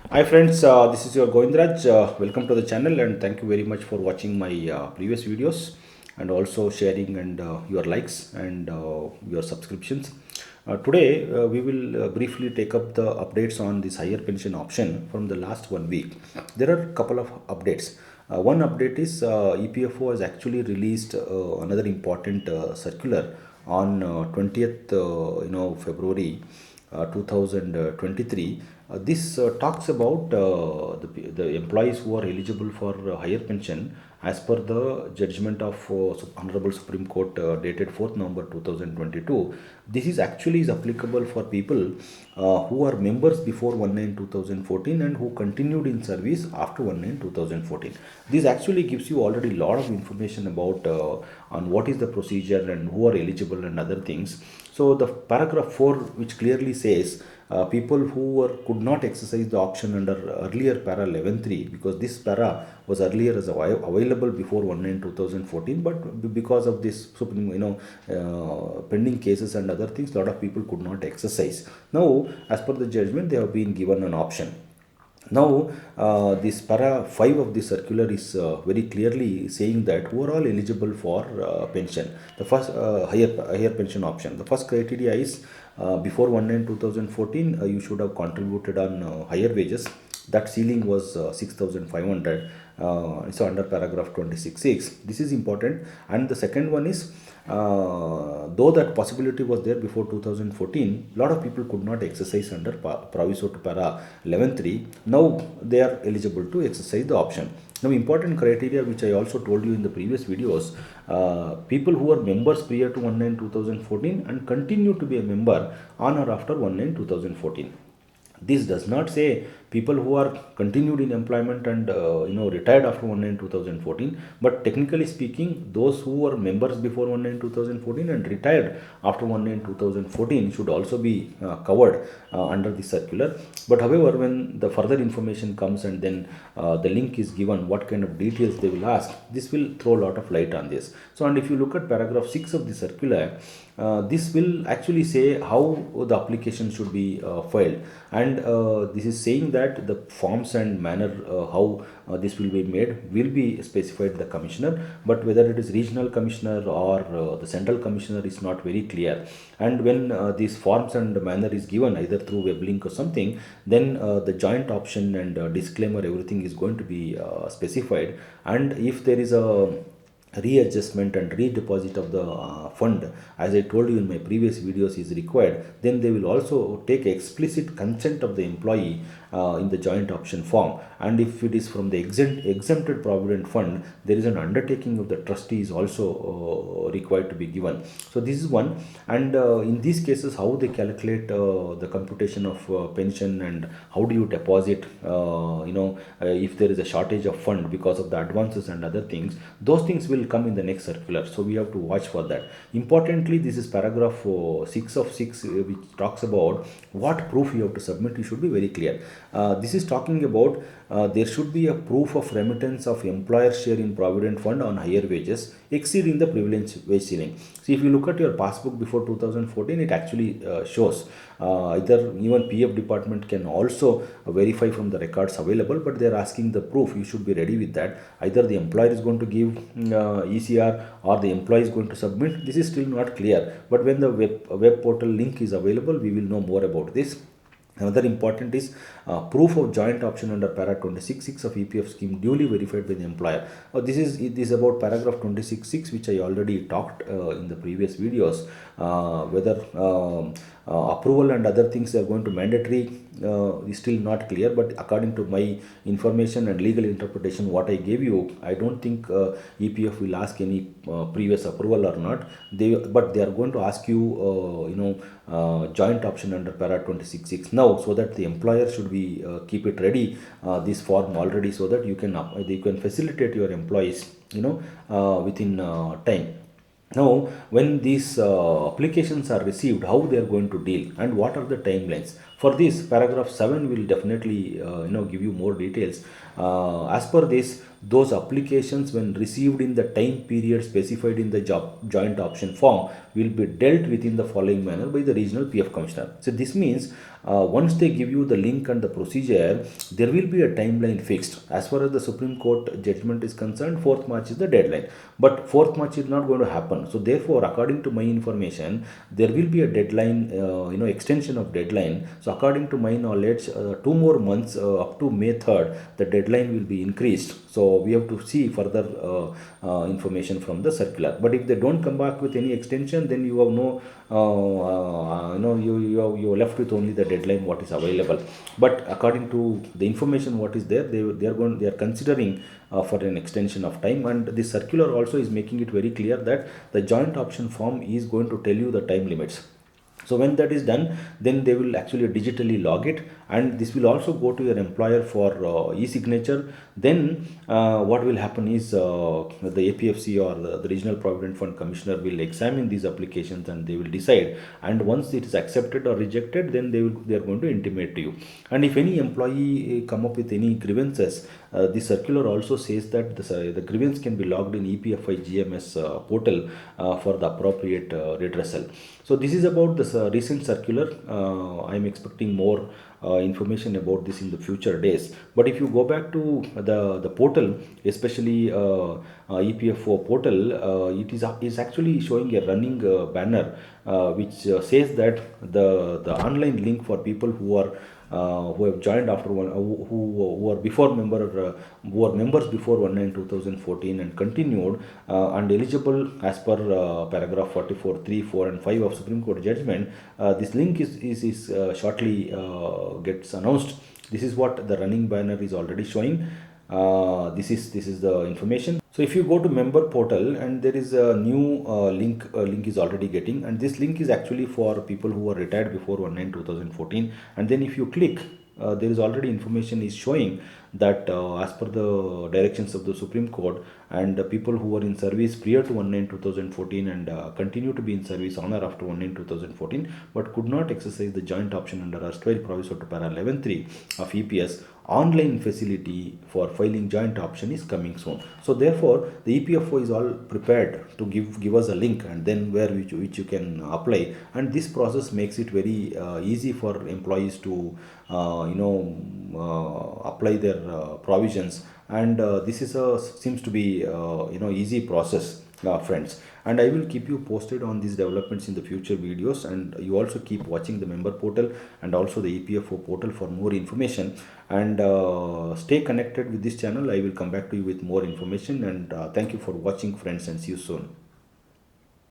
Hi friends, this is your Govindraj. Welcome to the channel and thank you very much for watching my previous videos and also sharing and your likes and your subscriptions. Today we will briefly take up the updates on this higher pension option from the last 1 week. There are a couple of updates. One update is EPFO has actually released another important circular on 20th February 2023. This talks about the employees who are eligible for higher pension as per the judgment of Honorable Supreme Court dated 4th November 2022. This is actually is applicable for people who are members before 1/9/2014 and who continued in service after 1/9/2014. This actually gives you already a lot of information about on what is the procedure and who are eligible and other things. So the paragraph 4, which clearly says people who could not exercise the option under earlier para 11.3, because this para was earlier as available before 1/9/2014, but because of this pending cases and other things, a lot of people could not exercise. Now, as per the judgment, they have been given an option. Now, this para 5 of the circular is very clearly saying that who are all eligible for pension. The first higher pension option. The first criteria is before 1/9/2014, you should have contributed on higher wages. That ceiling was 6,500. So under paragraph 26(6), this is important. And the second one is, though that possibility was there before 2014, a lot of people could not exercise under proviso to para 11.3. Now they are eligible to exercise the option. Now, important criteria which I also told you in the previous videos, people who are members prior to 1/9/2014 and continue to be a member on or after 1/9/2014. This does not say people who are continued in employment and retired after 1/9/2014, but technically speaking, those who were members before 1/9/2014 and retired after 1/9/2014 should also be covered under the circular. But however, when the further information comes and then the link is given, what kind of details they will ask, this will throw a lot of light on this. So, and if you look at paragraph 6 of the circular, this will actually say how the application should be filed, and this is saying that the forms and manner how this will be made will be specified the commissioner, but whether it is regional commissioner or the central commissioner is not very clear. And when these forms and manner is given either through web link or something, then the joint option and disclaimer, everything is going to be specified. And if there is a readjustment and redeposit of the fund, as I told you in my previous videos, is required, then they will also take explicit consent of the employee in the joint option form. And if it is from the exempted provident fund, there is an undertaking of the trustee is also required to be given. So this is one. And in these cases, how they calculate the computation of pension and how do you deposit, if there is a shortage of fund because of the advances and other things, those things will come in the next circular. So we have to watch for that. Importantly, this is paragraph 6 of 6, which talks about what proof you have to submit. You should be very clear. This is talking about there should be a proof of remittance of employer share in provident fund on higher wages exceeding the privilege wage ceiling. See, if you look at your passbook before 2014, it actually shows either even PF department can also verify from the records available, but they are asking the proof. You should be ready with that. Either the employer is going to give ECR or the employee is going to submit. This is still not clear, but when the web portal link is available, we will know more about this. Another important is proof of joint option under para 26(6) of EPF scheme duly verified by the employer. This is about paragraph 26(6), which I already talked in the previous videos. Whether approval and other things are going to mandatory is still not clear, but according to my information and legal interpretation what I gave you, I don't think EPF will ask any previous approval or not. But they are going to ask you joint option under para 26(6) now, so that the employer should be keep it ready, this form already, so that you can facilitate your employees within time. Now, when these applications are received, how they are going to deal and what are the timelines? For this, paragraph 7 will definitely give you more details. As per this, those applications when received in the time period specified in the joint option form will be dealt with in the following manner by the regional PF commissioner. So this means once they give you the link and the procedure, there will be a timeline fixed. As far as the Supreme Court judgment is concerned, 4th March is the deadline. But 4th March is not going to happen. So therefore, according to my information, there will be a deadline, extension of deadline. So according to my knowledge, 2 more months up to May 3rd, the deadline will be increased. So we have to see further information from the circular. But if they don't come back with any extension, then you have no, you are left with only the deadline what is available. But according to the information what is there, they are considering for an extension of time. And the circular also is making it very clear that the joint option form is going to tell you the time limits. So when that is done, then they will actually digitally log it, and this will also go to your employer for e-signature. Then what will happen is the APFC or the Regional Provident Fund Commissioner will examine these applications and they will decide. And once it is accepted or rejected, then they are going to intimate to you. And if any employee come up with any grievances, the circular also says that the grievance can be logged in EPFI GMS portal for the appropriate redressal. So this is about this recent circular. I am expecting more information about this in the future days. But if you go back to the portal, especially EPFO portal, it is actually showing a running banner which says that the online link for people who have joined after one, who are before member, who are members before 1/9/2014 and continued and eligible as per paragraph 44, 3, 4, and 5 of Supreme Court judgment. This link is shortly gets announced. This is what the running banner is already showing. This is the information. So if you go to member portal, and there is a new link is already getting, and this link is actually for people who are retired before 1/9/2014. And then if you click, there is already information is showing that as per the directions of the Supreme Court, and people who were in service prior to 1/9/2014 and continue to be in service on or after 1/9/2014 but could not exercise the joint option under erstwhile proviso to para 11(3) of EPS, online facility for filing joint option is coming soon. So therefore, the EPFO is all prepared to give us a link, and then which you can apply. And this process makes it very easy for employees to apply their provisions. And this is seems to be easy process, friends. And I will keep you posted on these developments in the future videos, and you also keep watching the member portal and also the EPFO portal for more information. And stay connected with this channel. I will come back to you with more information. And thank you for watching, friends, and see you soon.